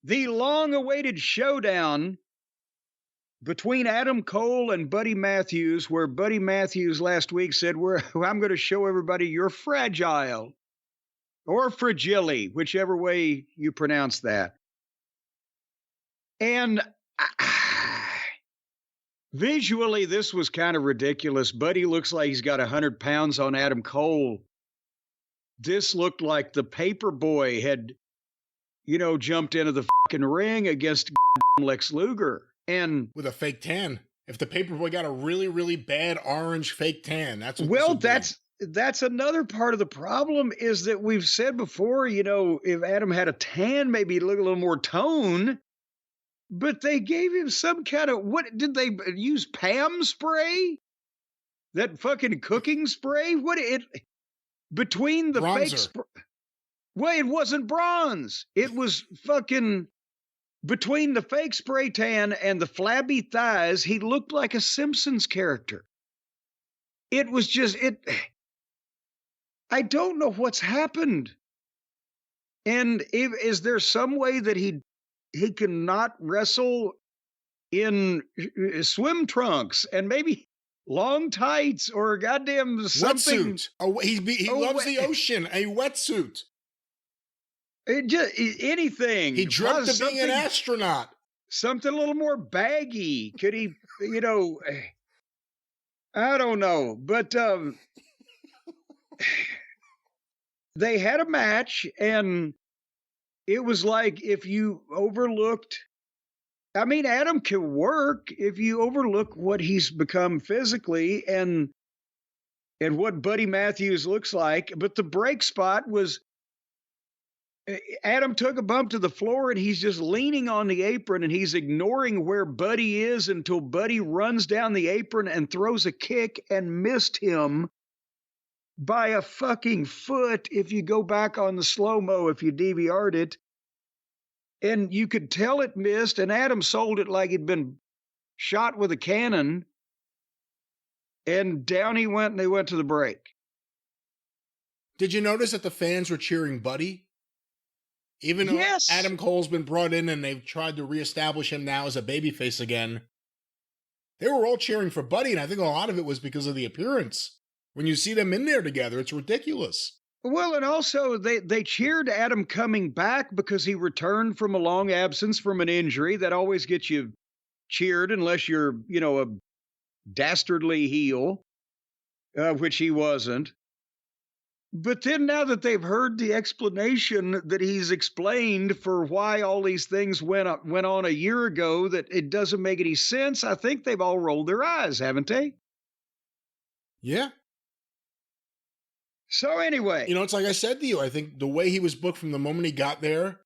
The long-awaited showdown between Adam Cole and Buddy Matthews, where Buddy Matthews last week said, I'm going to show everybody you're fragile, or fragile, whichever way you pronounce that. And visually, this was kind of ridiculous. Buddy looks like he's got 100 pounds on Adam Cole. This looked like the paper boy had, jumped into the fucking ring against Lex Luger. And with a fake tan. If the paperboy got a really, really bad orange fake tan, that's what. Well, that's another part of the problem is that we've said before, if Adam had a tan, maybe he'd look a little more toned. But they gave him some kind of, what did they use? Pam spray? That fucking cooking spray? Between the Bronzer. fake spray. Well, it wasn't bronze. It was fucking, between the fake spray tan and the flabby thighs, he looked like a Simpsons character. It was just, I don't know what's happened. And is there some way that he cannot wrestle in swim trunks and maybe long tights or goddamn something? Wetsuit. He loves the ocean. A wetsuit. Anything. He dreamt of being an astronaut. Something a little more baggy. Could he, I don't know. But they had a match, and it was like if you overlooked, Adam can work if you overlook what he's become physically and what Buddy Matthews looks like. But the break spot was Adam took a bump to the floor and he's just leaning on the apron and he's ignoring where Buddy is until Buddy runs down the apron and throws a kick and missed him by a fucking foot. If you go back on the slow-mo, if you DVR'd it, and you could tell it missed, and Adam sold it like he'd been shot with a cannon, and down he went, and they went to the break. Did you notice that the fans were cheering Buddy? Even though Adam Cole's been brought in and they've tried to reestablish him now as a babyface again, they were all cheering for Buddy, and I think a lot of it was because of the appearance. When you see them in there together, it's ridiculous. Well, and also they cheered Adam coming back because he returned from a long absence from an injury. That always gets you cheered unless you're, a dastardly heel, which he wasn't. But then now that they've heard the explanation that he's explained for why all these things went on a year ago, that it doesn't make any sense, I think they've all rolled their eyes, haven't they? Yeah. So anyway. It's like I said to you, I think the way he was booked from the moment he got there,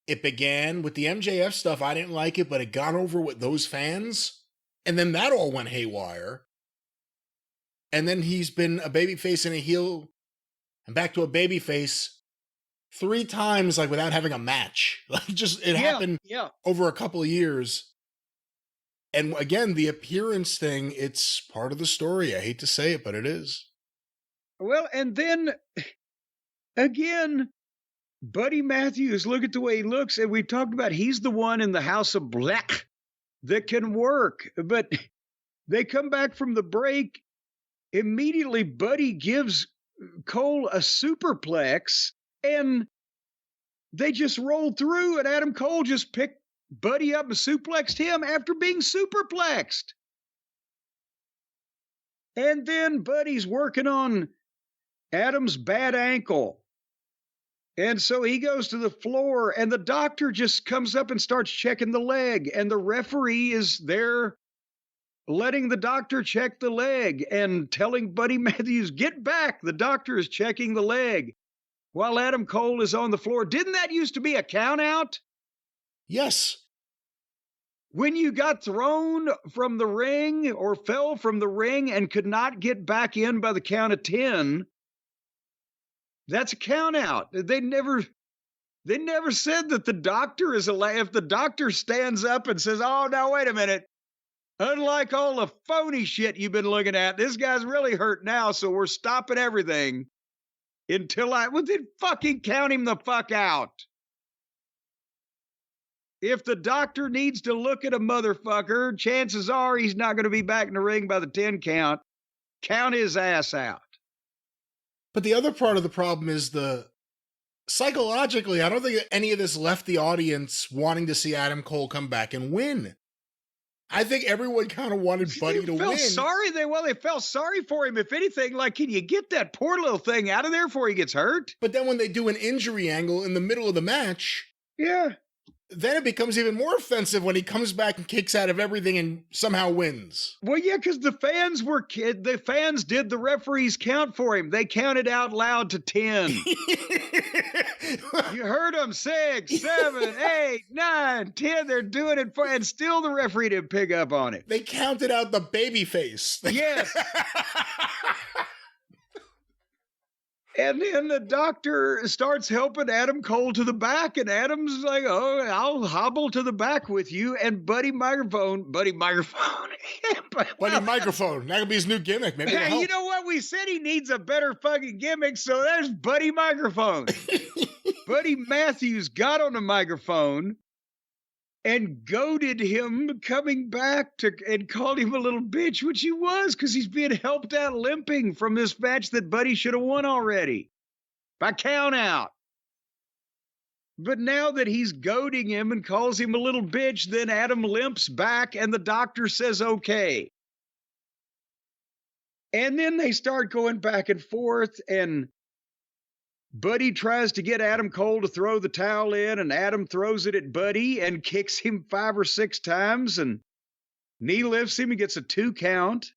it began with the MJF stuff. I didn't like it, but it got over with those fans. And then that all went haywire. And then he's been a babyface and a heel and back to a babyface 3 times, like without having a match. Like it happened over a couple of years. And again, the appearance thing, it's part of the story. I hate to say it, but it is. Well, and then again, Buddy Matthews, look at the way he looks. And we talked about he's the one in the House of Black that can work. But they come back from the break. Immediately, Buddy gives Cole a superplex, and they just rolled through, and Adam Cole just picked Buddy up and suplexed him after being superplexed. And then Buddy's working on Adam's bad ankle. And so he goes to the floor, and the doctor just comes up and starts checking the leg, and the referee is there letting the doctor check the leg and telling Buddy Matthews, get back. The doctor is checking the leg while Adam Cole is on the floor. Didn't that used to be a count out? Yes. When you got thrown from the ring or fell from the ring and could not get back in by the count of 10, that's a count out. They never said that the doctor is allowed. If the doctor stands up and says, oh, now, wait a minute. Unlike all the phony shit you've been looking at, this guy's really hurt now, so we're stopping everything until then fucking count him the fuck out. If the doctor needs to look at a motherfucker, chances are he's not going to be back in the ring by the 10 count. Count his ass out. But the other part of the problem is psychologically, I don't think any of this left the audience wanting to see Adam Cole come back and win. I think everyone kind of wanted Buddy to win. They felt sorry for him. If anything, like, can you get that poor little thing out of there before he gets hurt? But then when they do an injury angle in the middle of the match, yeah, then it becomes even more offensive when he comes back and kicks out of everything and somehow wins. Well, yeah, because the fans did the referee's count for him. They counted out loud to 10. You heard them, 6, 7, 8, 9, 10. They're doing it and still the referee didn't pick up on it. They counted out the baby face. Yes. And then the doctor starts helping Adam Cole to the back, and Adam's like, oh, I'll hobble to the back with you. And Buddy Microphone. Buddy Microphone. That could be his new gimmick. Maybe hey, you know what? We said he needs a better fucking gimmick, so there's Buddy Microphone. Buddy Matthews got on the microphone and goaded him coming back and called him a little bitch, which he was, because he's being helped out limping from this match that Buddy should have won already by count out. But now that he's goading him and calls him a little bitch, then Adam limps back and the doctor says okay. And then they start going back and forth, and Buddy tries to get Adam Cole to throw the towel in, and Adam throws it at Buddy and kicks him 5 or 6 times, and knee lifts him. He gets a 2 count.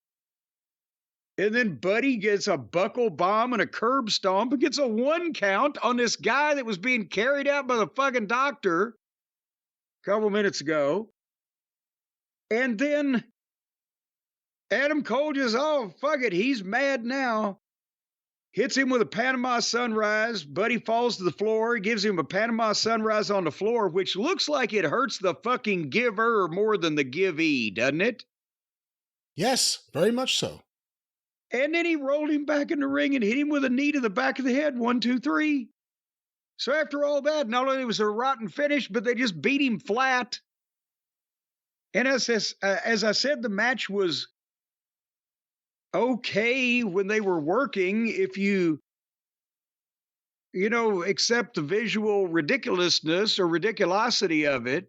And then Buddy gets a buckle bomb and a curb stomp and gets a 1 count on this guy that was being carried out by the fucking doctor a couple minutes ago. And then Adam Cole just, oh, fuck it, he's mad now. Hits him with a Panama Sunrise. Buddy falls to the floor. Gives him a Panama Sunrise on the floor, which looks like it hurts the fucking giver more than the givee, doesn't it? Yes, very much so. And then he rolled him back in the ring and hit him with a knee to the back of the head. 1, 2, 3. So after all that, not only was it a rotten finish, but they just beat him flat. And as I said, the match was okay when they were working, if you accept the visual ridiculousness or ridiculosity of it.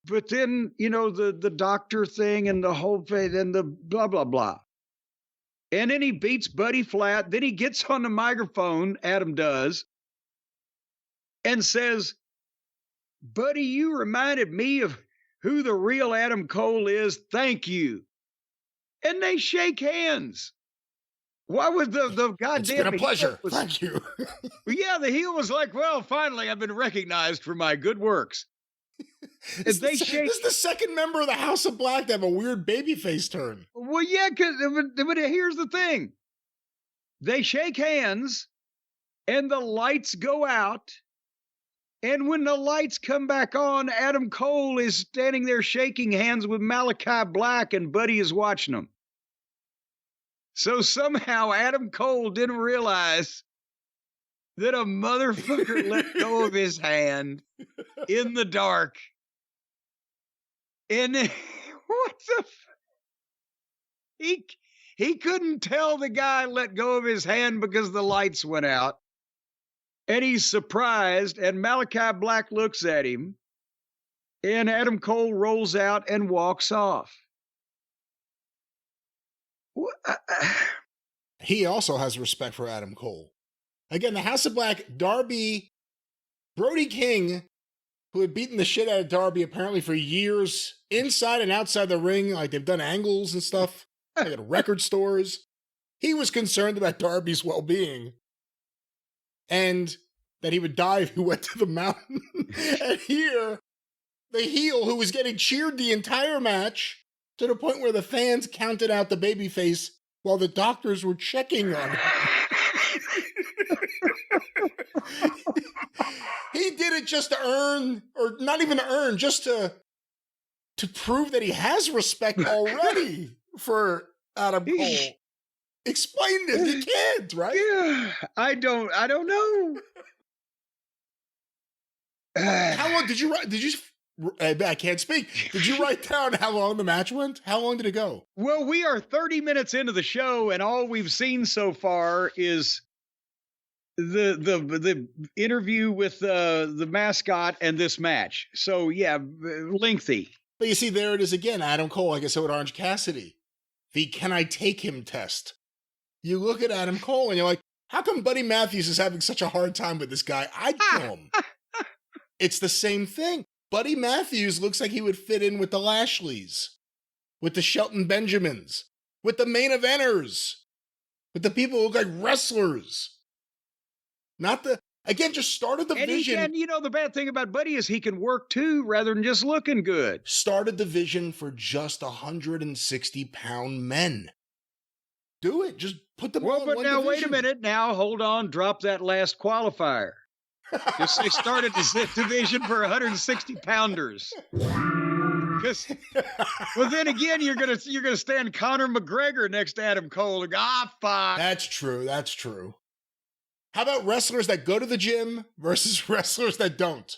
But then, the doctor thing and the whole thing and the blah, blah, blah. And then he beats Buddy flat. Then he gets on the microphone, Adam does, and says, Buddy, you reminded me of who the real Adam Cole is. Thank you. And they shake hands. Why would the goddamn... It's been a pleasure. Thank you. Yeah, the heel was like, well, finally, I've been recognized for my good works. This is the second member of the House of Black to have a weird babyface turn. Well, yeah, but here's the thing. They shake hands, and the lights go out. And when the lights come back on, Adam Cole is standing there shaking hands with Malachi Black, and Buddy is watching them. So somehow Adam Cole didn't realize that a motherfucker let go of his hand in the dark. And what the... He couldn't tell the guy let go of his hand because the lights went out. And he's surprised, and Malachi Black looks at him, and Adam Cole rolls out and walks off. He also has respect for Adam Cole. Again, the House of Black, Darby, Brody King, who had beaten the shit out of Darby apparently for years, inside and outside the ring, like they've done angles and stuff, like at record stores. He was concerned about Darby's well-being. And that he would die if he went to the mountain. And here, the heel who was getting cheered the entire match to the point where the fans counted out the babyface while the doctors were checking on him. He did it just to earn, or not even to earn, just to prove that he has respect already for Adam Cole. Explain this. You can't, right? Yeah, I don't know. How long did you write? I can't speak. Did you write down how long the match went? How long did it go? Well, we are 30 minutes into the show, and all we've seen so far is the interview with the mascot and this match. So yeah, lengthy. But you see, there it is again. Adam Cole, like I said with Orange Cassidy, the "can I take him" test. You look at Adam Cole and you're like, how come Buddy Matthews is having such a hard time with this guy? I'd kill him. It's the same thing. Buddy Matthews looks like he would fit in with the Lashleys, with the Shelton Benjamins, with the main eventers, with the people who look like wrestlers. Not the, again, just start a division. And the bad thing about Buddy is he can work too, rather than just looking good. Start a division for just 160-pound men. Do it. Just put them all in one division. Well, but now, wait a minute. Now, hold on. Drop that last qualifier. Just they started this division for 160-pounders. Well, then again, you're gonna stand Conor McGregor next to Adam Cole and go, fuck. That's true. That's true. How about wrestlers that go to the gym versus wrestlers that don't?